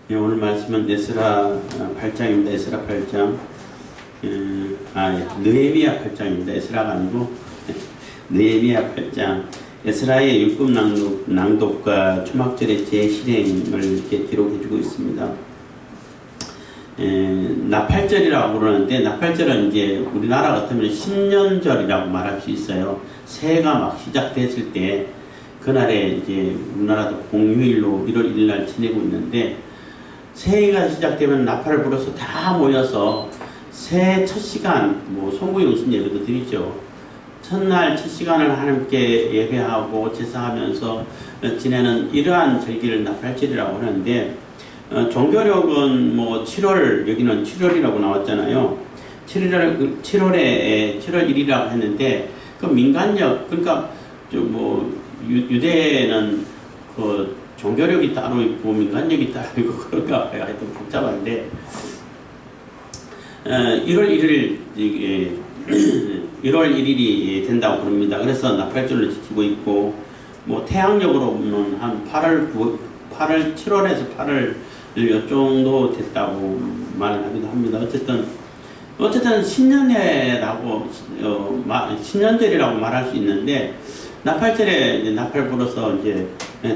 예, 오늘 말씀은 에스라 8장입니다. 에스라 8장. 느헤미야 8장입니다. 에스라가 아니고 느헤미야 8장. 에스라의 율법 낭독과 초막절의 재실행을 이렇게 기록해주고 있습니다. 나팔절이라고 그러는데, 나팔절은 이제 우리나라 같으면 신년절이라고 말할 수 있어요. 새해가 막 시작됐을 때, 그날에 이제 우리나라도 공휴일로 1월 1일 날 지내고 있는데, 새해가 시작되면 나팔을 불어서 다 모여서 새해 첫 시간, 송구영신 예배도 드리죠. 첫날 첫 시간을 하나님께 예배하고 제사하면서 지내는 이러한 절기를 나팔절이라고 하는데, 종교력은 7월, 여기는 7월이라고 나왔잖아요. 7월에 7월 1일이라고 했는데, 그 민간력, 그러니까 유대는 그 종교력이 따로 있고 민간력이 따로 있고 그런가 봐요. 하여튼 복잡한데, 1월 1일 1월 1일이 된다고 부릅니다. 그래서 나팔절을 지키고 있고, 태양력으로는 한 7월에서 8월 요 정도 됐다고 말을 하기도 합니다. 어쨌든 신년회라고, 신년절이라고 말할 수 있는데, 나팔절에 이제 나팔 불어서 이제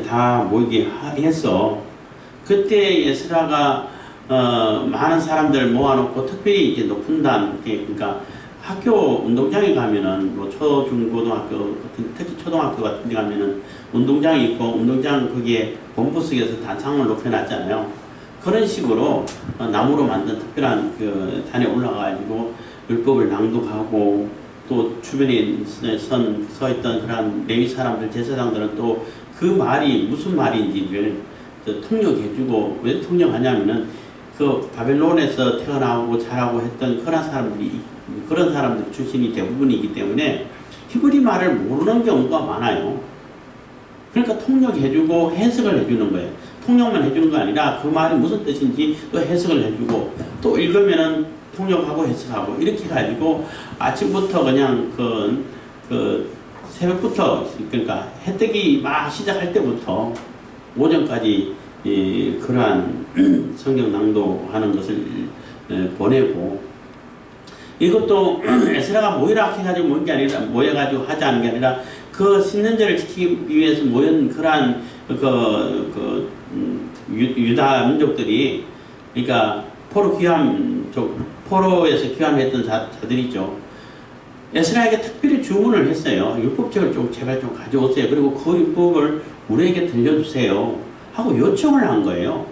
다 모이게 해서, 그때 에스라가 많은 사람들 모아놓고, 특별히 이제 높은 단, 그러니까 학교 운동장에 가면은 초, 중, 고등학교, 특히 초등학교 같은 데 가면은 운동장이 있고, 운동장 거기에 본부석에서 단상을 높여놨잖아요. 그런 식으로 나무로 만든 특별한 그 단에 올라가가지고 율법을 낭독하고, 또 주변에 서 있던 그런 레위 사람들, 제사장들은 또 그 말이 무슨 말인지를 통역해주고, 왜 통역하냐면은 그 바벨론에서 태어나고 자라고 했던 그런 사람들 출신이 대부분이기 때문에 히브리 말을 모르는 경우가 많아요. 그러니까 통역해주고 해석을 해주는 거예요. 통역만 해주는 거 아니라 그 말이 무슨 뜻인지 또 해석을 해주고, 또 읽으면은 통역하고 해석하고, 이렇게 해가지고 아침부터 그냥 새벽부터, 그러니까 해 뜨기 막 시작할 때부터 오전까지 그러한 성경 낭독하는 것을 보내고, 이것도 에스라가 모이라 해가지고 모인 게 아니라, 모여가지고 하자는 게 아니라, 그 신년절을 지키기 위해서 모인 그러한 유다 민족들이, 그러니까 포로에서 귀환했던 자들이죠. 에스라에게 특별히 주문을 했어요. 율법책을 제발 좀 가져오세요. 그리고 그 율법을 우리에게 들려주세요 하고 요청을 한 거예요.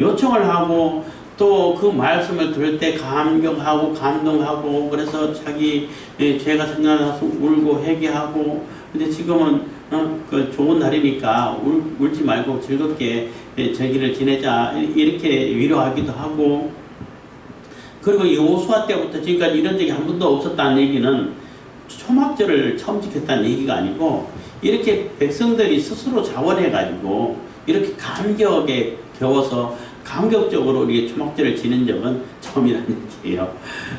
요청을 하고, 또 그 말씀을 들을 때 감격하고 감동하고, 그래서 자기 죄가 생각나서 울고 회개하고, 근데 지금은 그 좋은 날이니까 울지 말고 즐겁게 절기를 지내자, 이렇게 위로하기도 하고. 그리고 여호수아 때부터 지금까지 이런 적이 한 번도 없었다는 얘기는 초막절을 처음 지켰다는 얘기가 아니고, 이렇게 백성들이 스스로 자원해가지고 이렇게 감격에 겨워서 감격적으로 우리 초막절을 지낸 적은 처음이라는 얘기예요.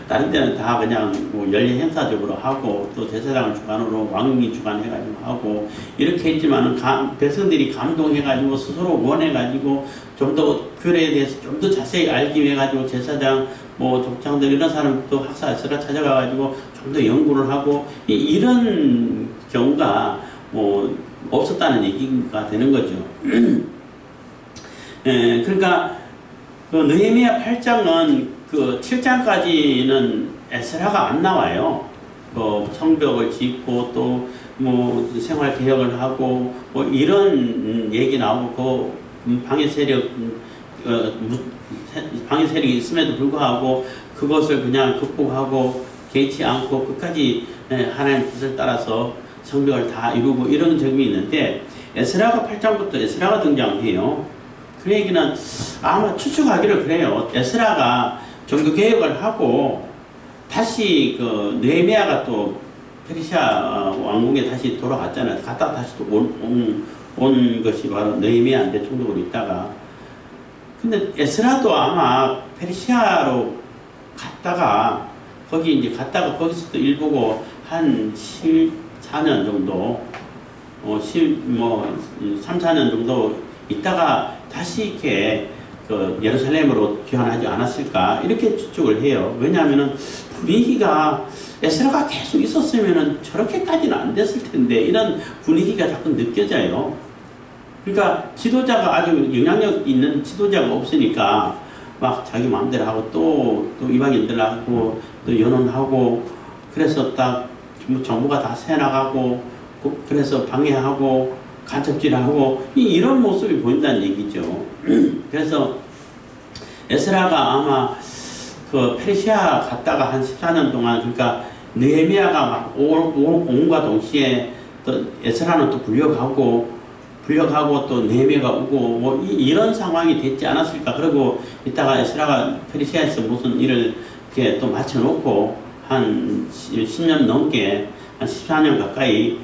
다른 데는 다 그냥 연례 행사적으로 하고, 또 제사장을 주관으로 왕이 주관해가지고 하고, 이렇게 했지만은 백성들이 감동해가지고 스스로 원해가지고 좀 더 규례에 대해서 좀 더 자세히 알기 위해 가지고 제사장, 족장들 이런 사람도 학사에서 찾아가가지고 좀 더 연구를 하고, 이런 경우가 없었다는 얘기가 되는 거죠. 그러니까 그 느헤미야 8장은 그 7장까지는 에스라가 안 나와요. 성벽을 짓고, 또 생활 개혁을 하고, 이런 얘기 나오고, 방해 세력이 있음에도 불구하고 그것을 그냥 극복하고 개의치 않고 끝까지 하나님의 뜻을 따라서 성벽을 다 이루고, 이런 점이 있는데, 에스라가 8장부터 에스라가 등장해요. 그 얘기는 아마 추측하기를 그래요. 에스라가 종교개혁을 하고 다시 느헤미야가 또 페르시아 왕궁에 다시 돌아갔잖아요. 갔다가 다시 또 온 것이 바로 느헤미야인데, 총독으로 있다가. 근데 에스라도 아마 페르시아로 갔다가 거기서 또 일보고 한 14년 정도, 3, 4년 정도 있다가 다시 이렇게 그 예루살렘으로 귀환하지 않았을까 이렇게 추측을 해요. 왜냐하면은 분위기가 에스라가 계속 있었으면은 저렇게까지는 안 됐을 텐데 이런 분위기가 자꾸 느껴져요. 그러니까 지도자가 아주 영향력 있는 지도자가 없으니까 막 자기 마음대로 하고 또 이방인들하고 또 연원하고 그래서 딱 정부가 다 새나가고 그래서 방해하고 간첩질하고 이런 모습이 보인다는 얘기죠. 그래서 에스라가 아마 그 페르시아 갔다가 한 14년 동안 그러니까 느헤미야가 막 온과 동시에 또 에스라는 또 불려가고 또 느헤미야가 오고 뭐 이런 상황이 됐지 않았을까. 그리고 이따가 에스라가 페르시아에서 무슨 일을 이렇게 또 맞춰놓고 한 10년 넘게 한 14년 가까이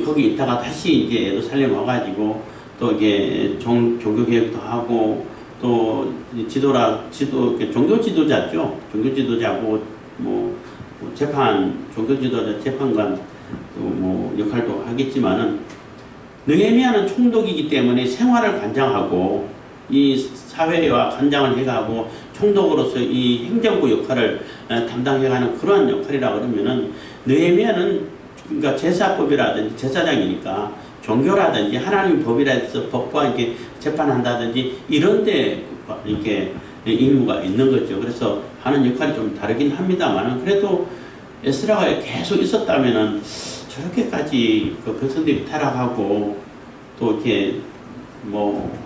거기 있다가 다시 이제 예루살렘 와가지고 또 이게 종교 개혁도 하고 또 종교 지도자죠. 종교 지도자고 뭐 종교 지도자 재판관 뭐 역할도 하겠지만은 느헤미야는 총독이기 때문에 생활을 관장하고 이 사회와 관장을 해가고 총독으로서 이 행정부 역할을 담당해가는 그러한 역할이라 그러면은 느헤미야는 그러니까 제사법이라든지 제사장이니까 종교라든지 하나님 법이라 해서 법과 이렇게 재판한다든지 이런데 이렇게 임무가 있는 거죠. 그래서 하는 역할이 좀 다르긴 합니다만 그래도 에스라가 계속 있었다면은 저렇게까지 그 백성들이 타락하고 또 이렇게 뭐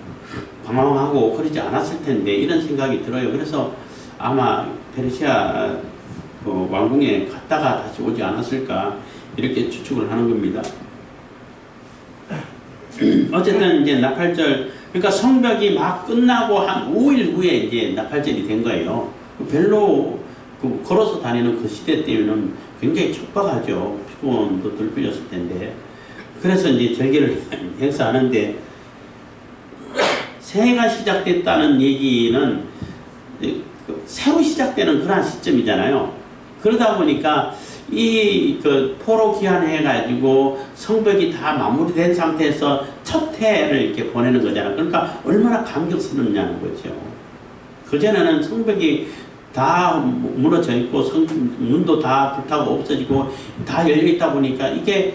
방황하고 그러지 않았을 텐데 이런 생각이 들어요. 그래서 아마 페르시아 그 왕궁에 갔다가 다시 오지 않았을까 이렇게 추측을 하는 겁니다. 어쨌든 이제 나팔절 그러니까 성벽이 막 끝나고 한 5일 후에 이제 나팔절이 된 거예요. 별로 그 걸어서 다니는 그 시대 때는 굉장히 척박하죠. 피곤도 덜 풀렸을 텐데. 그래서 이제 절기를 행사하는데 새해가 시작됐다는 얘기는 새로 시작되는 그러한 시점이잖아요. 그러다 보니까 그 포로 귀환해가지고 성벽이 다 마무리된 상태에서 첫 해를 이렇게 보내는 거잖아요. 그러니까 얼마나 감격스럽냐는 거죠. 그전에는 성벽이 다 무너져 있고 문도 다 불타고 없어지고 다 열려 있다 보니까 이게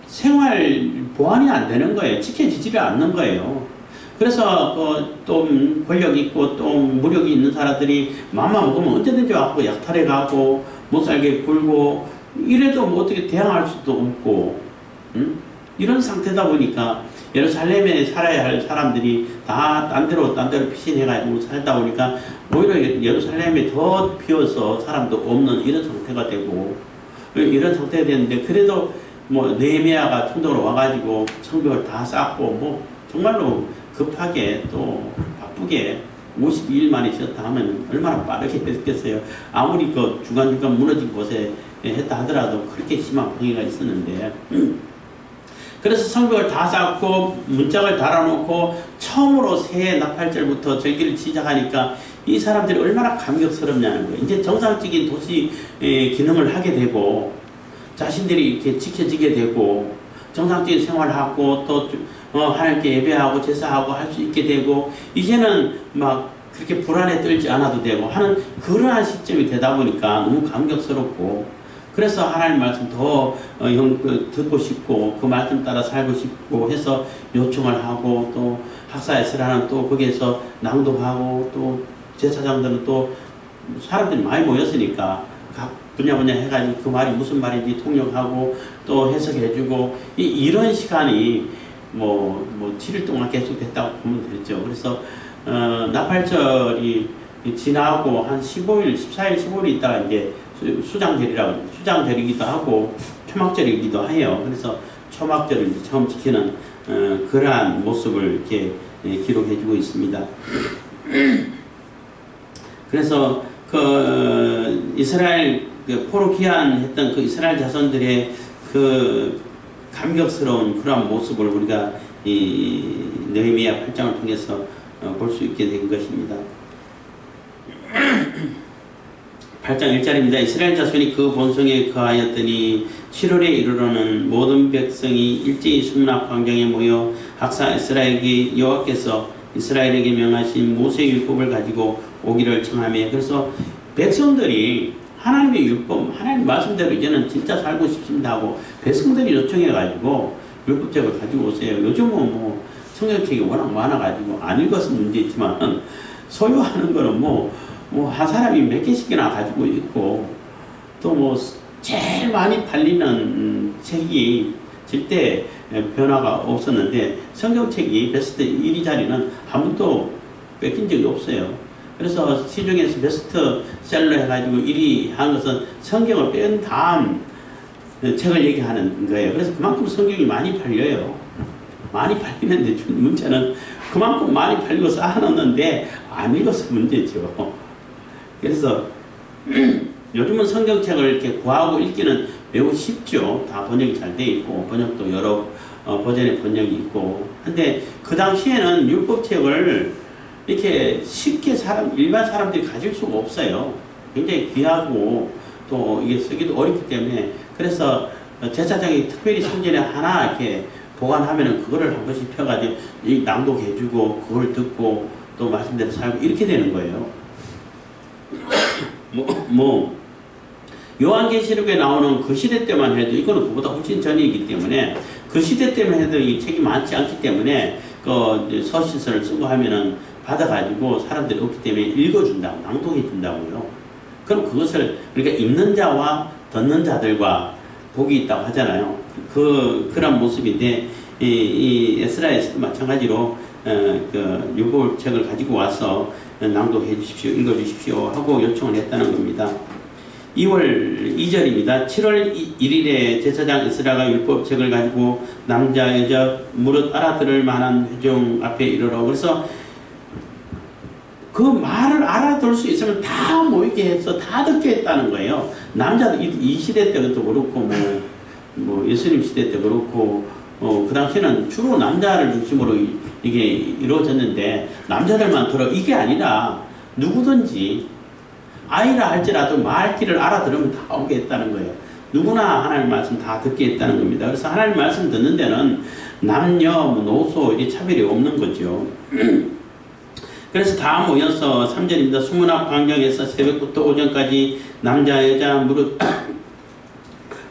생활 보완이 안 되는 거예요. 지켜지지를 않는 거예요. 그래서 또 권력 있고 또 무력이 있는 사람들이 마음만 먹으면 언제든지 와서 약탈해 가고 못 살게 굴고 이래도 뭐 어떻게 대항할 수도 없고 이런 상태다 보니까 예루살렘에 살아야 할 사람들이 다 딴 데로 피신해가지고 살다 보니까 오히려 예루살렘이 더 비어서 사람도 없는 이런 상태가 되고 이런 상태가 됐는데 그래도 뭐 느헤미야가 총독으로 와가지고 성벽을 다 쌓고 뭐 정말로 급하게 또 바쁘게 52일 만에 지었다 하면 얼마나 빠르게 됐겠어요. 아무리 그 중간중간 무너진 곳에 했다 하더라도 그렇게 심한 방해가 있었는데 그래서 성벽을 다 쌓고 문짝을 달아놓고 처음으로 새해 나팔절부터 절기를 시작하니까 이 사람들이 얼마나 감격스럽냐는 거예요. 이제 정상적인 도시 기능을 하게 되고 자신들이 이렇게 지켜지게 되고 정상적인 생활을 하고 또 하나님께 예배하고 제사하고 할 수 있게 되고 이제는 막 그렇게 불안에 떨지 않아도 되고 하는 그러한 시점이 되다 보니까 너무 감격스럽고 그래서 하나님 말씀 더 듣고 싶고 그 말씀 따라 살고 싶고 해서 요청을 하고 또 학사에스라는 또 거기에서 낭독하고 또 제사장들은 또 사람들이 많이 모였으니까 각 분야 해가지고 그 말이 무슨 말인지 통역하고 또 해석해주고 이런 시간이 뭐 7일 동안 계속 됐다고 보면 되죠. 그래서 나팔절이 지나고 한 15일, 14일, 15일 있다가 이제 수장절이기도 하고 초막절이기도 해요. 그래서 초막절을 이제 처음 지키는 그러한 모습을 이렇게 기록해주고 있습니다. 그래서 그 이스라엘 포로 귀환했던 그 이스라엘 자손들의 그 감격스러운 그러한 모습을 우리가 이 느헤미야 8장을 통해서 볼 수 있게 된 것입니다. 8장 1절입니다. 이스라엘 자손이 그 본성에 거하였더니 7월에 이르러는 모든 백성이 일제히 수문앞 광장에 모여 학사 에스라에게 여호와께서 이스라엘에게 명하신 모세의 율법을 가지고 오기를 청하며, 그래서 백성들이 하나님의 율법, 하나님 말씀대로 이제는 진짜 살고 싶습니다 하고 백성들이 요청해가지고 율법책을 가지고 오세요. 요즘은 뭐 성경책이 워낙 많아가지고 안 읽었으면 문제있지만 소유하는 거는 한 사람이 몇 개씩이나 가지고 있고, 또 뭐 제일 많이 팔리는 책이 절대 변화가 없었는데 성경책이 베스트 1위 자리는 한 번도 뺏긴 적이 없어요. 그래서 시중에서 베스트셀러 해가지고 1위 한 것은 성경을 뺀 다음 책을 얘기하는 거예요. 그래서 그만큼 성경이 많이 팔려요. 많이 팔리는데 문제는 그만큼 많이 팔리고 쌓아놓는데 안 읽어서 문제죠. 그래서 요즘은 성경책을 이렇게 구하고 읽기는 매우 쉽죠. 다 번역이 잘 돼 있고 번역도 여러 버전의 번역이 있고. 근데 그 당시에는 율법책을 이렇게 쉽게 일반 사람들이 가질 수가 없어요. 굉장히 귀하고 또 이게 쓰기도 어렵기 때문에, 그래서 제사장이 특별히 성전에 하나 이렇게 보관하면은 그거를 한 번씩 펴가지고 낭독해주고 그걸 듣고 또 말씀대로 살고 이렇게 되는 거예요. 요한계시록에 나오는 그 시대 때만 해도 이거는 그보다 훨씬 전이기 때문에, 그 시대 때만 해도 이 책이 많지 않기 때문에 그 서신서를 쓰고 하면은 받아가지고 사람들이 없기 때문에 읽어준다고, 낭독해준다고요. 그럼 그것을 그러니까 읽는 자와 듣는 자들과 복이 있다고 하잖아요. 그런 모습인데 이 에스라에서도 마찬가지로 그 율법책을 가지고 와서 낭독해 주십시오, 읽어 주십시오 하고 요청을 했다는 겁니다. 2월 2절입니다. 7월 1일에 제사장 에스라가 율법책을 가지고 남자 여자 무릇 알아들을 만한 회중 앞에 이르러, 그래서 그 말을 알아들 수 있으면 다 모이게 해서 다 듣게 했다는 거예요. 남자도 이 시대 때도 그렇고 뭐 예수님 시대 때 그렇고 그 당시에는 주로 남자를 중심으로 이게 이루어졌는데, 남자들만 들어 이게 아니라 누구든지 아이라 할지라도 말귀를 알아들으면 다 오게 했다는 거예요. 누구나 하나님 말씀 다 듣게 했다는 겁니다. 그래서 하나님 말씀 듣는 데는 남녀, 노소 이 차별이 없는 거죠. 그래서 다 모여서 3절입니다. 수문 앞 광장에서 새벽부터 오전까지 남자 여자 무릇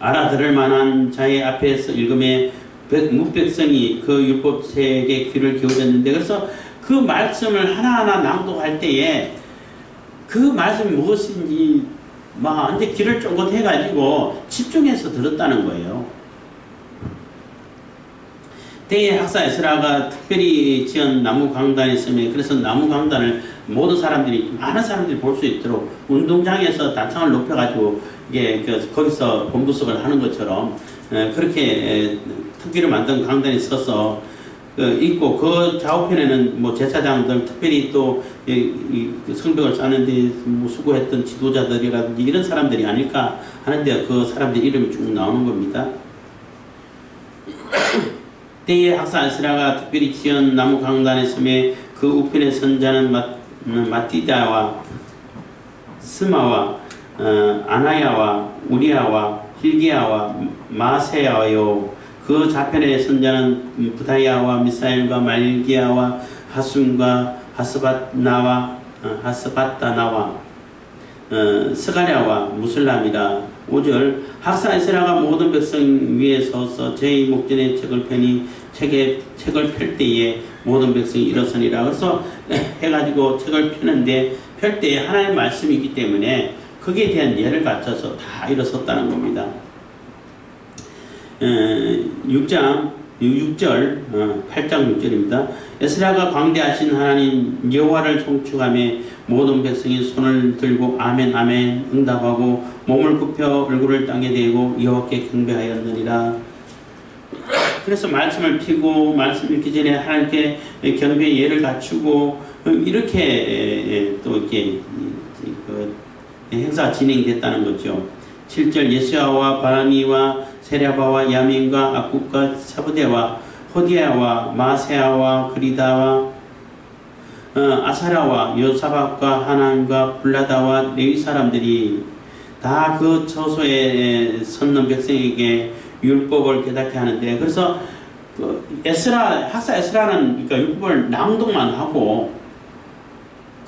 알아들을 만한 자의 앞에서 읽음에 뭇백성이 그 율법책에 귀를 기울였는데, 그래서 그 말씀을 하나하나 낭독할 때에 그 말씀이 무엇인지 막 이제 귀를 쫑긋 해가지고 집중해서 들었다는 거예요. 때에 학사 에스라가 특별히 지은 나무 강단이 있으며, 그래서 나무 강단을 모든 사람들이, 많은 사람들이 볼 수 있도록 운동장에서 단창을 높여가지고 이게 거기서 본부석을 하는 것처럼 그렇게 특기를 만든 강단이 서서 있고, 그 좌우편에는 뭐 제사장들, 특별히 또 성벽을 쌓는데 뭐 수고했던 지도자들이라든지 이런 사람들이 아닐까 하는데, 그 사람들 이름이 쭉 나오는 겁니다. 때에 학사 에스라가 특별히 지은 나무 강단에 서매 그 우편에 선 자는 마띠다와 스마와 아나야와 우리야와 힐기야와 마세야요. 그 좌편에 선 자는 부다야와 미사엘과 말기야와 하순과 하스바다나와 스가랴와 무슬람이라. 5절 학사 에스라가 모든 백성 위에 서서 제 목전에 책을 펴니 책을 펼 때에 모든 백성이 일어서니라. 그래서 해가지고 책을 펴는데, 펼 때에 하나님의 말씀이기 때문에 거기에 대한 예를 갖춰서 다 일어섰다는 겁니다. 8장 6절입니다. 에스라가 광대하신 하나님 여호와를 송축하며 모든 백성이 손을 들고 아멘 아멘 응답하고 몸을 굽혀 얼굴을 땅에 대고 여호와께 경배하였느니라. 그래서 말씀을 피고 말씀 읽기 전에 하나님께 경배의 예를 갖추고 이렇게 또 이렇게 행사가 진행됐다는 거죠. 7절 예수아와 바니와 세랴바와 야민과 악국과 사부대와 호디야와 마세아와 그리다와 아사라와 요사박과 하난과 블라다와 레위 사람들이 다 그 처소에 섰는 백성에게 율법을 깨닫게 하는데, 그래서 그 학사 에스라는 그러니까 율법을 낭독만 하고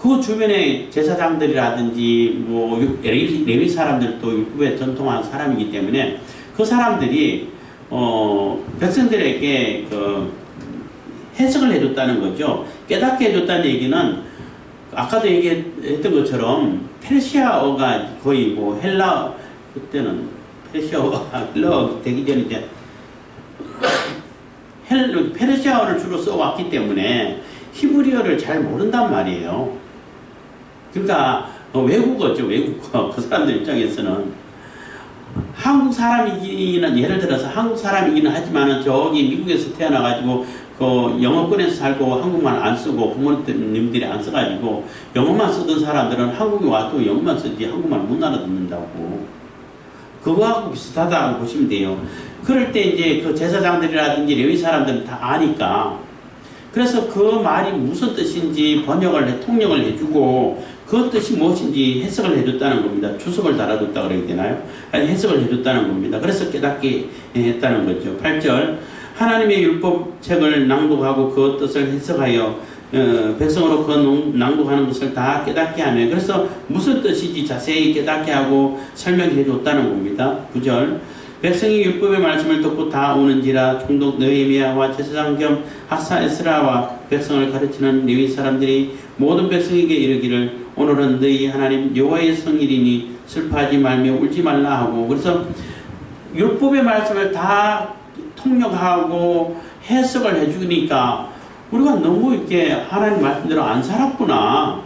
그 주변에 제사장들이라든지 뭐 레위 사람들도 율법에 전통한 사람이기 때문에 그 사람들이 백성들에게 그 해석을 해줬다는 거죠. 깨닫게 해줬다는 얘기는 아까도 얘기했던 것처럼 페르시아어가 거의 뭐 그때는 페르시아어가 헬라어 되기 전에 이제 페르시아어를 주로 써왔기 때문에 히브리어를 잘 모른단 말이에요. 그러니까 외국어죠, 외국어. 그 사람들 입장에서는 한국 사람이기는, 예를 들어서 한국 사람이기는 하지만은 저기 미국에서 태어나가지고 그 영어권에서 살고 한국말 안 쓰고 부모님들이 안 써가지고 영어만 쓰던 사람들은 한국에 와도 영어만 쓰지 한국말 못 알아듣는다고. 그거하고 비슷하다고 보시면 돼요. 그럴 때 이제 그 제사장들이라든지 레위 사람들은 다 아니까, 그래서 그 말이 무슨 뜻인지 통역을 해주고 그 뜻이 무엇인지 해석을 해줬다는 겁니다. 주석을 달아줬다 그래야 되나요? 아니, 해석을 해줬다는 겁니다. 그래서 깨닫게 했다는 거죠. 8절 하나님의 율법책을 낭독하고 그 뜻을 해석하여 백성으로 그 낭독하는 것을 다 깨닫게 하네. 그래서 무슨 뜻인지 자세히 깨닫게 하고 설명해 줬다는 겁니다. 9절 백성이 율법의 말씀을 듣고 다 오는지라 총독 느헤미야와 제사장 겸 학사 에스라와 백성을 가르치는 레위 사람들이 모든 백성에게 이르기를 오늘은 너희 하나님 여호와의 성일이니 슬퍼하지 말며 울지 말라 하고. 그래서 율법의 말씀을 다 통역하고 해석을 해주니까 우리가 너무 이렇게 하나님 말씀대로 안 살았구나.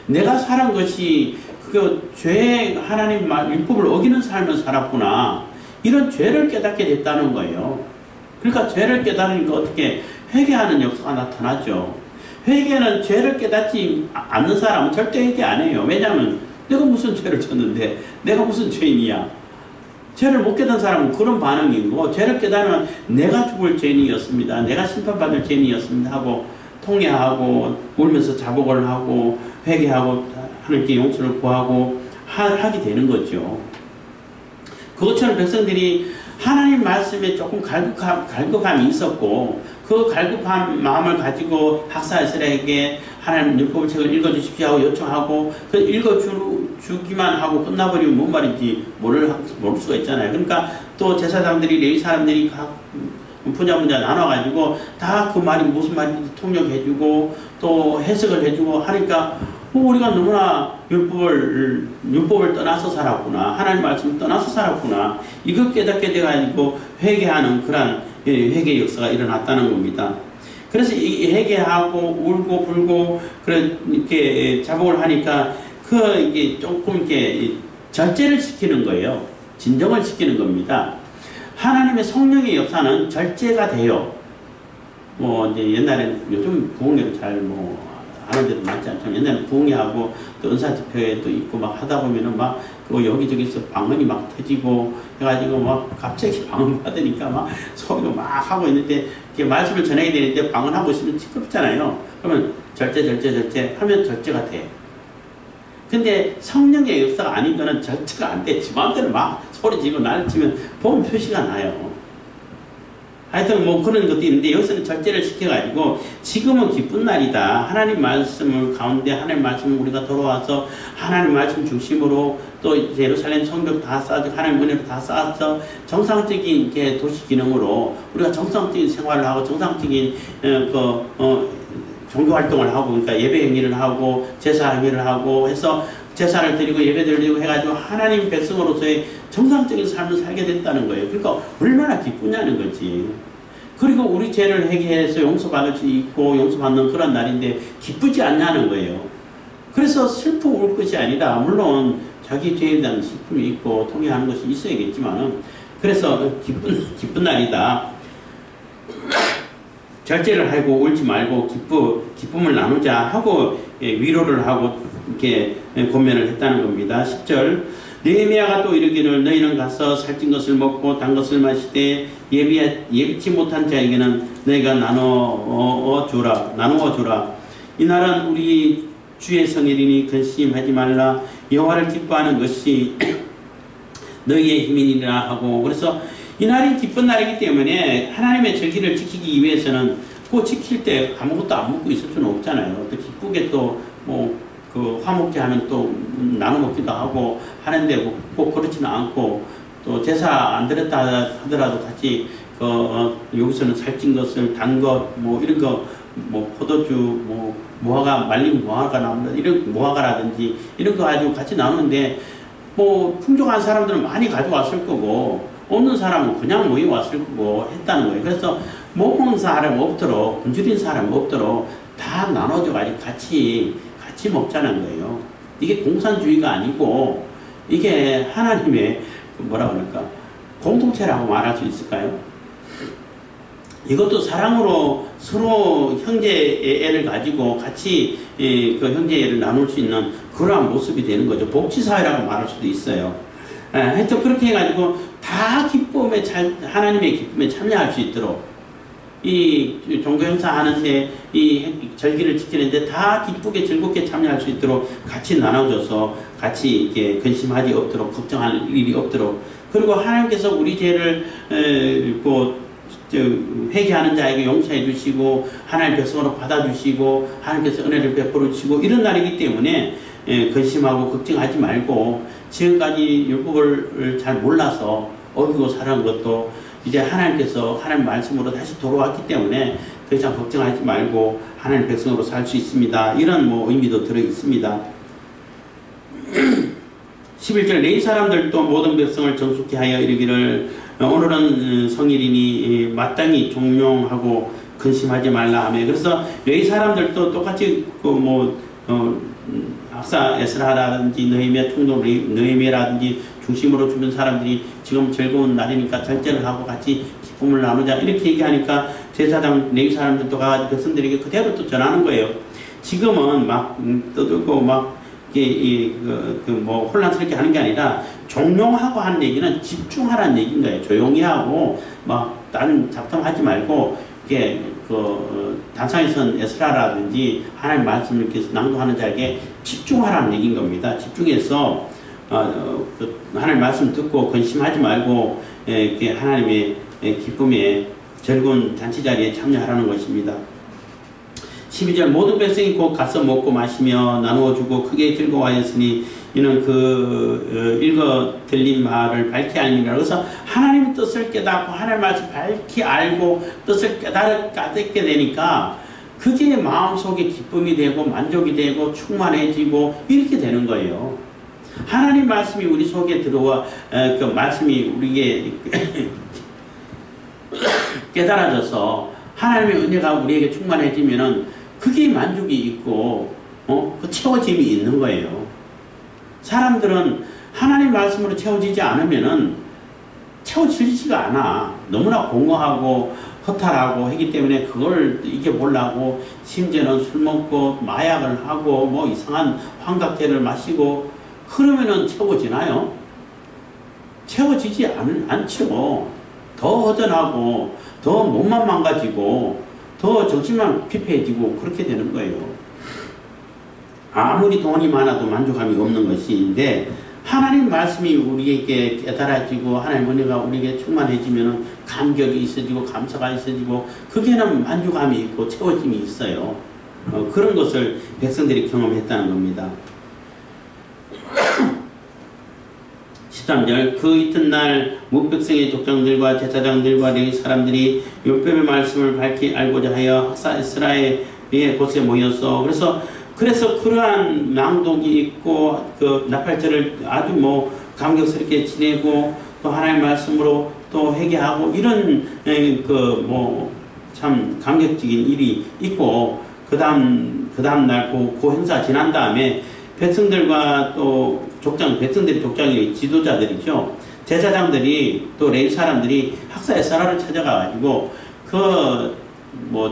내가 살은 것이 그 죄 하나님 율법을 어기는 삶을 살았구나. 이런 죄를 깨닫게 됐다는 거예요. 그러니까 죄를 깨달으니까 어떻게 회개하는 역사가 나타나죠. 회개는 죄를 깨닫지 않는 사람은 절대 회개 안 해요. 왜냐하면 내가 무슨 죄를 졌는데 내가 무슨 죄인이야. 죄를 못 깨달은 사람은 그런 반응이고, 죄를 깨달으면 내가 죽을 죄인이었습니다. 내가 심판받을 죄인이었습니다 하고 통회하고 울면서 자복을 하고 회개하고 하나님께 용서를 구하고 하게 되는 거죠. 그것처럼 백성들이 하나님 말씀에 조금 갈급함이 있었고 그 갈급한 마음을 가지고 학사 에스라에게 하나님 율법 책을 읽어주십시오 하고 요청하고 그 읽어주기만 하고 끝나버리면 뭔 말인지 모를 수가 있잖아요. 그러니까 또 제사장들이 레위 사람들이 각 분야 나눠가지고 다 그 말이 무슨 말인지 통역해주고 또 해석을 해주고 하니까 우리가 너무나 율법을 떠나서 살았구나. 하나님 말씀을 떠나서 살았구나. 이걸 깨닫게 돼가지고 회개하는 그런 회개 역사가 일어났다는 겁니다. 그래서 이 회개하고 울고 불고 이렇게 자복을 하니까 이게 조금 이렇게 절제를 시키는 거예요. 진정을 시키는 겁니다. 하나님의 성령의 역사는 절제가 돼요. 뭐 이제 옛날에는 요즘 부흥회도 잘 하는 데도 많지 않죠. 옛날에 부흥회하고 또 은사집회도 있고 막 하다 보면은 막 여기저기서 방언이 막 터지고 해가지고 막 갑자기 방언 받으니까 막 소리가 막 하고 있는데 이렇게 말씀을 전해야 되는데 방언하고 있으면 시끄럽잖아요. 그러면 절제 하면 절제가 돼. 근데 성령의 역사가 아닌 거는 절제가 안 돼. 지 마음대로 막 소리 지르고 난리 치면 보험 표시가 나요. 하여튼 그런 것도 있는데 여기서는 절제를 시켜가지고 지금은 기쁜 날이다. 하나님 말씀을 가운데 하나님 말씀을 우리가 돌아와서 하나님 말씀 중심으로 또 예루살렘 성벽 다 쌓아서 하나님 은혜로 다 쌓아서 정상적인 도시 기능으로 우리가 정상적인 생활을 하고 정상적인 종교 활동을 하고 그러니까 예배 행위를 하고 제사 행위를 하고 해서 제사를 드리고 예배 드리고 해가지고 하나님 백성으로서의 정상적인 삶을 살게 됐다는 거예요. 그러니까 얼마나 기쁘냐는 거지. 그리고 우리 죄를 회개해서 용서받을 수 있고 용서받는 그런 날인데 기쁘지 않냐는 거예요. 그래서 슬퍼 울 것이 아니라 물론 자기 죄에 대한 슬픔이 있고 통회하는 것이 있어야겠지만 그래서 기쁜 날이다. 절제를 하고 울지 말고 기쁨을 나누자 하고 위로를 하고 이렇게 권면을 했다는 겁니다. 10절 느헤미야가 또 이르기를 너희는 가서 살찐 것을 먹고 단 것을 마시되 예비치 못한 자에게는 너희가 나누어 주라. 이날은 우리 주의 성일이니 근심하지 말라. 여호와를 기뻐하는 것이 너희의 힘이니라 하고. 그래서 이 날이 기쁜 날이기 때문에 하나님의 절기를 지키기 위해서는 그 지킬 때 아무것도 안 먹고 있을 수는 없잖아요. 또 기쁘게 또 그 화목제 하면 또 나눠 먹기도 하고 하는데 꼭 그렇지는 않고 또 제사 안 드렸다 하더라도 같이 여기서는 살찐 것을 단 것 뭐 이런 거 뭐 포도주 뭐 무화과 말린 무화과 나오는 이런 무화과라든지 이런 거 가지고 같이 나누는데 뭐 풍족한 사람들은 많이 가져왔을 거고 없는 사람은 그냥 모여왔을 거고 했다는 거예요. 그래서 못 먹는 사람 없도록 굶주린 사람 없도록 다 나눠줘 가지고 같이 먹자는 거예요. 이게 공산주의가 아니고 이게 하나님의 뭐라 그럴까 공동체라고 말할 수 있을까요? 이것도 사랑으로 서로 형제애를 가지고 같이 그 형제애를 나눌 수 있는 그러한 모습이 되는 거죠. 복지사회라고 말할 수도 있어요. 하여튼 그렇게 해가지고 다 기쁨에 하나님의 기쁨에 참여할 수 있도록 이 종교행사 하는데 이 절기를 지키는데 다 기쁘게 즐겁게 참여할 수 있도록 같이 나눠줘서 같이 이렇게 근심하지 없도록 걱정할 일이 없도록 그리고 하나님께서 우리 죄를 회개하는 자에게 용서해 주시고 하나님 백성으로 받아주시고 하나님께서 은혜를 베풀어 주시고 이런 날이기 때문에 근심하고 걱정하지 말고 지금까지 율법을 잘 몰라서 어기고 살아온 것도 이제 하나님께서 하나님 말씀으로 다시 돌아왔기 때문에 더 이상 걱정하지 말고 하나님 백성으로 살 수 있습니다. 이런 의미도 들어 있습니다. 11절 레위 사람들도 모든 백성을 정숙케 하여 이르기를 오늘은 성일이니 마땅히 종용하고 근심하지 말라 하며 그래서 레위 사람들도 똑같이 학사 에스라라든지 느헤미야 총독 느헤미야라든지 중심으로 주변 사람들이 지금 즐거운 날이니까 절제를 하고 같이 기쁨을 나누자 이렇게 얘기하니까 제사장 레위 사람들도 가가지고 백성들에게 그대로 또 전하는 거예요. 지금은 막 떠들고 막 혼란스럽게 하는 게 아니라 종용하고 하는 얘기는 집중하라는 얘기인 거예요. 조용히 하고 막 다른 잡담하지 말고 이게 단상에 선 에스라라든지 하나님 말씀을 계속 낭독하는 자에게 집중하라는 얘기인 겁니다. 집중해서 하나님 말씀 듣고 근심하지 말고 이렇게 하나님의 기쁨에 즐거운 잔치 자리에 참여하라는 것입니다. 12절 모든 백성이 곧 가서 먹고 마시며 나누어 주고 크게 즐거워하였으니 이는 읽어 들린 말을 밝히 알미라. 그래서 하나님의 뜻을 깨닫고 하나님의 말씀을 밝히 알고 뜻을 깨닫게 되니까 그게 마음속에 기쁨이 되고 만족이 되고 충만해지고 이렇게 되는 거예요. 하나님 말씀이 우리 속에 들어와 그 말씀이 우리에게 깨달아져서 하나님의 은혜가 우리에게 충만해지면은 그게 만족이 있고 그 채워짐이 있는 거예요. 사람들은 하나님 말씀으로 채워지지 않으면은 채워지지가 않아. 너무나 공허하고 허탈하고 하기 때문에 그걸 이겨보려고 심지어는 술 먹고 마약을 하고 이상한 환각제를 마시고 그러면은 채워지나요? 채워지지 않죠. 더 허전하고 더 몸만 망가지고 더 정신만 피폐해지고 그렇게 되는 거예요. 아무리 돈이 많아도 만족함이 없는 것인데 하나님 말씀이 우리에게 깨달아지고 하나님 은혜가 우리에게 충만해지면 감격이 있어지고 감사가 있어지고 그게는 만족함이 있고 채워짐이 있어요. 그런 것을 백성들이 경험했다는 겁니다. 13절 그 이튿날 무백성의 족장들과 제사장들과 레위 사람들이 율법의 말씀을 밝히 알고자 하여 학사 에스라의 곳에 모였어. 그래서 그러한 낭독이 있고 그 나팔절을 아주 감격스럽게 지내고 또 하나님의 말씀으로 또 회개하고 이런 참 감격적인 일이 있고 그 다음 날 그 행사 지난 다음에 백성들과 또 백성들이 족장이 지도자들이죠. 제사장들이 또 레위 사람들이 학사 에스라를 찾아가가지고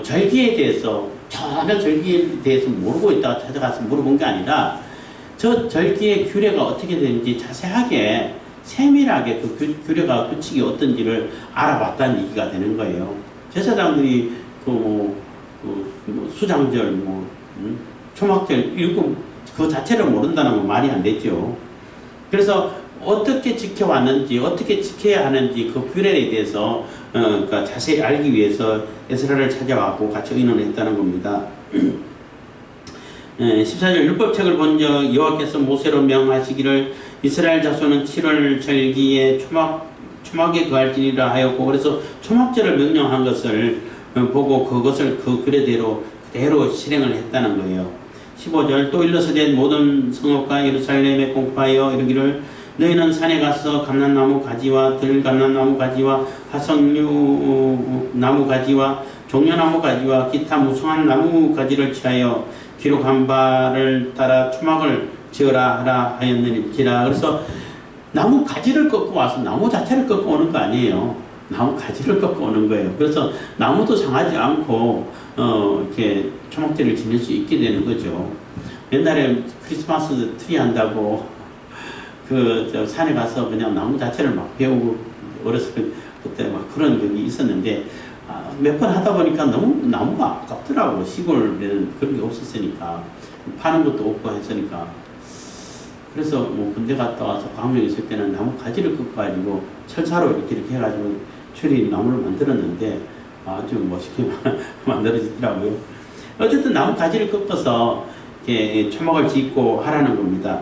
절기에 대해서 전혀 절기에 대해서 모르고 있다가 찾아가서 물어본 게 아니라 저 절기의 규례가 어떻게 되는지 자세하게 세밀하게 그 규례가 규칙이 어떤지를 알아봤다는 얘기가 되는 거예요. 제사장들이 수장절 초막절 읽고 그 자체를 모른다는 건 말이 안 되죠. 그래서 어떻게 지켜왔는지, 어떻게 지켜야 하는지 그 규례에 대해서 그러니까 자세히 알기 위해서 에스라를 찾아왔고 같이 의논을 했다는 겁니다. 14절 율법책을 본 적 여호와께서 모세로 명하시기를 이스라엘 자손은 7월 절기에 초막에 거할지니라 하였고, 그래서 초막절을 명령한 것을 보고 그것을 그 규례대로 그대로 실행을 했다는 거예요. 15절 또 일러서되 모든 성읍과 예루살렘에 공포하여 이르기를 너희는 산에 가서 감람나무 가지와 들감람나무 가지와 하석류 나무 가지와 종려나무 가지와 기타 무성한 나무 가지를 취하여 기록한 바를 따라 초막을 지어라 하라 하였느니라. 그래서 나무 가지를 꺾고 와서 나무 자체를 꺾고 오는 거 아니에요. 나무 가지를 꺾고 오는 거예요. 그래서 나무도 상하지 않고 이렇게 초막절을 지낼 수 있게 되는 거죠. 옛날에 크리스마스 트리 한다고 저 산에 가서 그냥 나무 자체를 막 베우고 어렸을 그때 막 그런 적이 있었는데 몇 번 하다 보니까 너무 나무가 아깝더라고. 시골에는 그런 게 없었으니까 파는 것도 없고 했으니까. 그래서 뭐 군대 갔다 와서 광명에 있을 때는 나무 가지를 꺾어가지고 철사로 이렇게 해가지고 추리 나무를 만들었는데 아주 멋있게 만들어지더라고요. 어쨌든 나무 가지를 꺾어서 이렇게 초막을 짓고 하라는 겁니다.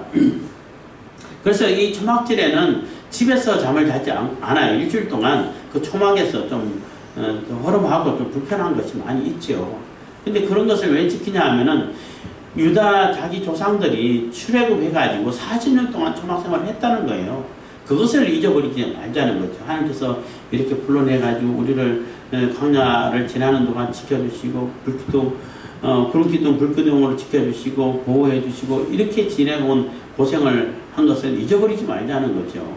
그래서 이 초막절에는 집에서 잠을 자지 않아요. 일주일 동안 그 초막에서 좀 허름하고 좀 불편한 것이 많이 있죠. 근데 그런 것을 왜 지키냐 하면은 유다 자기 조상들이 출애굽 해가지고 40년 동안 초막 생활을 했다는 거예요. 그것을 잊어버리지 말자는 거죠. 하나님께서 이렇게 불러내가지고 우리를 광야를 지나는 동안 지켜주시고 불기둥 불기둥으로 지켜주시고 보호해주시고 이렇게 지내온 고생을 한 것을 잊어버리지 말자는 거죠.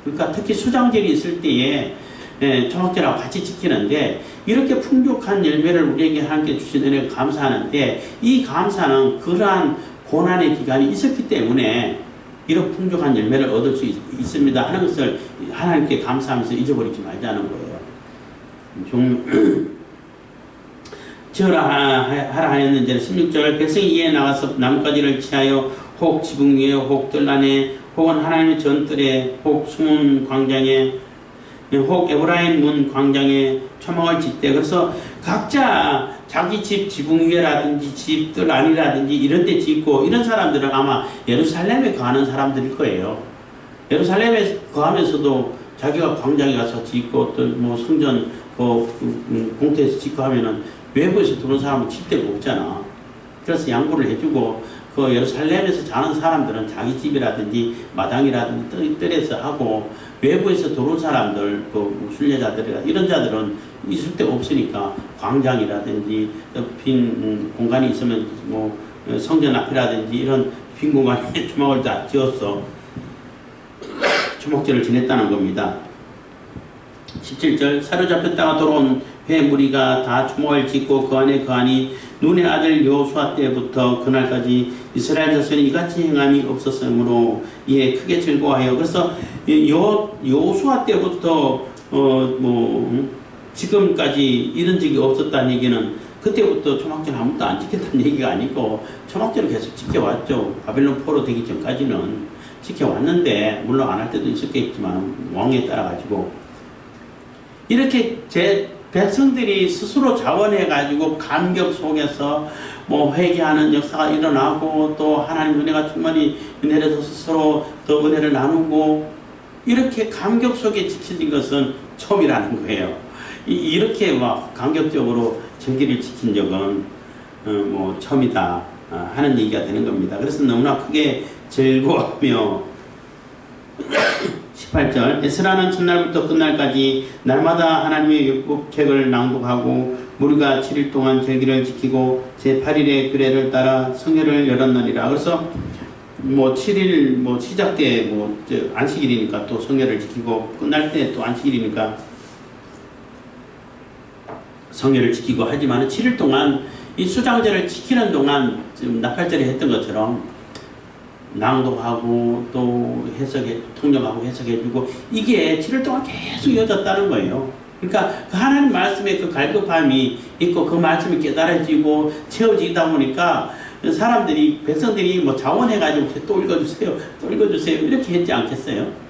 그러니까 특히 수장절이 있을 때에 초막절하고 같이 지키는데 이렇게 풍족한 열매를 우리에게 하나님께 주신 은혜를 감사하는데 이 감사는 그러한 고난의 기간이 있었기 때문에 이런 풍족한 열매를 얻을 수 있습니다 하는 것을 하나님께 감사하면서 잊어버리지 말자는 거예요. 지어라 하라 하였는지 16절 백성이 이에 나가서 나뭇가지를 취하여 혹 지붕 위에 혹 뜰 안에 혹은 하나님의 전뜰에 혹 숨은 광장에 혹 에브라임 문 광장에 초막을 짓대. 그래서 각자 자기 집 지붕 위에라든지 집 뜰 안이라든지 이런 데 짓고, 이런 사람들은 아마 예루살렘에 거하는 사람들일 거예요. 예루살렘에 거하면서도 자기가 광장에 가서 짓고 또 뭐 성전 공터에서 짓고 하면은 외부에서 들어온 사람은 질 데가 없잖아. 그래서 양보를 해주고 그 예루살렘에서 자는 사람들은 자기 집이라든지 마당이라든지 뜰에서 하고, 외부에서 들어온 사람들, 그 순례자들이라 이런 자들은 있을 데가 없으니까 광장이라든지 빈 공간이 있으면 뭐 성전 앞이라든지 이런 빈 공간에 초막을 다 지었어. 초막절을 지냈다는 겁니다. 17절 사로잡혔다가 돌아온 회 무리가 다 초막을 짓고 그 안에 거하니 눈의 아들 여호수아 때부터 그날까지 이스라엘 자손이 이같이 행함이 없었으므로 이에 크게 즐거워하여. 그래서 여호수아 때부터 지금까지 이런 적이 없었다는 얘기는 그때부터 초막절 아무도 안 지켰다는 얘기가 아니고 초막절을 계속 지켜왔죠. 바벨론 포로 되기 전까지는 지켜왔는데, 물론 안 할 때도 있었겠지만 왕에 따라가지고 이렇게 백성들이 스스로 자원해가지고 감격 속에서 뭐 회개하는 역사가 일어나고 또 하나님 은혜가 충만히 내려서 스스로 더 은혜를 나누고 이렇게 감격 속에 지켜진 것은 처음이라는 거예요. 이렇게 막 감격적으로 절기를 지킨 적은 뭐 처음이다 하는 얘기가 되는 겁니다. 그래서 너무나 크게 즐거워하며 18절 에스라는 첫날부터 끝날까지 날마다 하나님의 율법책을 낭독하고 무리가 7일 동안 절기를 지키고 제8일의 규례를 따라 성회를 열었느니라. 그래서 뭐 7일 뭐 시작 때 뭐 안식일이니까 또 성회를 지키고 끝날 때 또 안식일이니까 성회를 지키고 하지만 7일 동안 이 수장절을 지키는 동안 지금 나팔절에 했던 것처럼 낭독하고 또 통역하고 해석해주고 이게 7일 동안 계속 이어졌다는 거예요. 그러니까 그 하나님 말씀의 그 갈급함이 있고 그 말씀이 깨달아지고 채워지다 보니까 사람들이, 백성들이 뭐 자원해가지고 또 읽어주세요, 또 읽어주세요 이렇게 했지 않겠어요?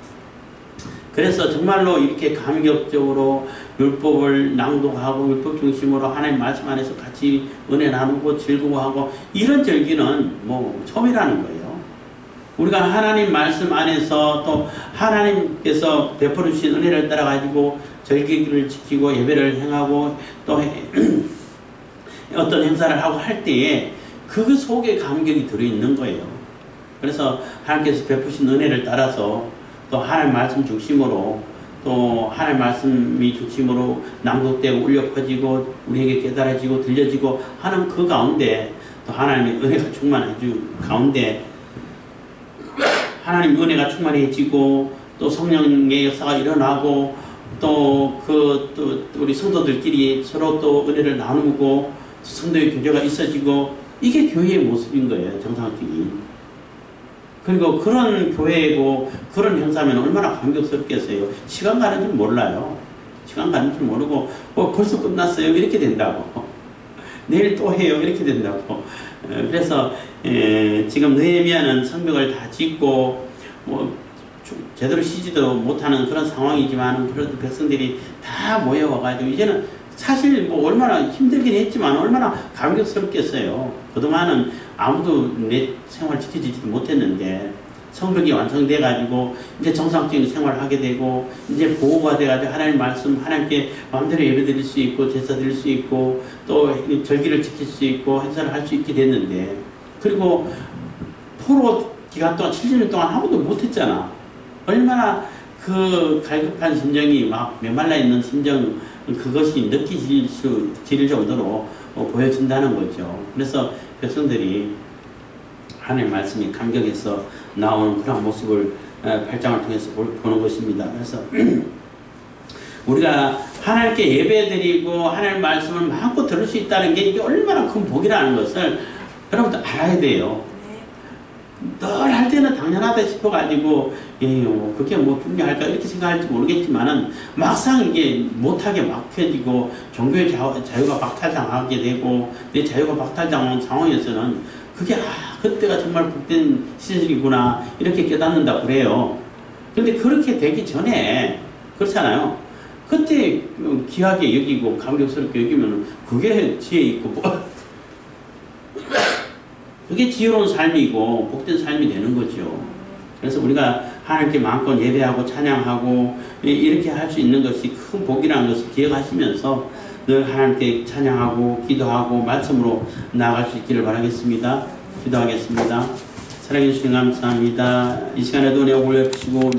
그래서 정말로 이렇게 감격적으로 율법을 낭독하고 율법 중심으로 하나님 말씀 안에서 같이 은혜 나누고 즐거워하고 이런 절기는 뭐 처음이라는 거예요. 우리가 하나님 말씀 안에서 또 하나님께서 베풀어 주신 은혜를 따라 가지고 절기를 지키고 예배를 행하고 또 어떤 행사를 하고 할 때에 그 속에 감격이 들어있는 거예요. 그래서 하나님께서 베푸신 은혜를 따라서 또 하나님 말씀 중심으로 또 하나님 말씀이 중심으로 낭독되고 울려 퍼지고 우리에게 깨달아지고 들려지고 하는 그 가운데 또 하나님의 은혜가 충만해지고 가운데 하나님 은혜가 충만해지고 또 성령의 역사가 일어나고 또 우리 성도들끼리 서로 또 은혜를 나누고 성도의 교제가 있어지고 이게 교회의 모습인 거예요. 정상적인. 그리고 그런 교회이고 그런 행사면 얼마나 감격스럽겠어요. 시간 가는 줄 몰라요. 시간 가는 줄 모르고 벌써 끝났어요 이렇게 된다고. 내일 또 해요 이렇게 된다고. 그래서 지금 느헤미야는 성벽을 다 짓고 뭐 제대로 쉬지도 못하는 그런 상황이지만 그래도 백성들이 다 모여와가지고 이제는 사실 뭐 얼마나 힘들긴 했지만 얼마나 감격스럽겠어요. 그동안은 아무도 내 생활 지켜주지도 못했는데 성벽이 완성돼가지고 이제 정상적인 생활을 하게 되고 이제 보호가 돼가지고 하나님 말씀 하나님께 마음대로 예배드릴 수 있고 제사 드릴 수 있고 또 절기를 지킬 수 있고 행사를 할 수 있게 됐는데 그리고 포로 기간 동안 70년 동안 아무도 못했잖아. 얼마나 그 갈급한 심정이 막 메말라 있는 심정 그것이 느끼질 정도로 보여진다는 거죠. 그래서 백성들이 하나님의 말씀이 감격해서 나오는 그런 모습을 8장을 통해서 보는 것입니다. 그래서 우리가 하나님께 예배드리고 하나님의 말씀을 마음껏 들을 수 있다는 게 이게 얼마나 큰 복이라는 것을 여러분들 알아야 돼요. 늘 할 때는 당연하다 싶어가지고 그게 뭐 중요할까 이렇게 생각할지 모르겠지만은 막상 이게 못하게 막혀지고 종교의 자유가 박탈당하게 되고 내 자유가 박탈당한 상황에서는 그게 그때가 정말 복된 시절이구나 이렇게 깨닫는다 그래요. 그런데 그렇게 되기 전에 그렇잖아요. 그때 귀하게 여기고 감격스럽게 여기면 그게 지혜 있고 그게 지혜로운 삶이고 복된 삶이 되는 거죠. 그래서 우리가 하나님께 마음껏 예배하고 찬양하고 이렇게 할 수 있는 것이 큰 복이라는 것을 기억하시면서 늘 하나님께 찬양하고 기도하고 말씀으로 나아갈 수 있기를 바라겠습니다. 기도하겠습니다. 사랑해 주시는 감사합니다. 이 시간에도 은혜 올려주시고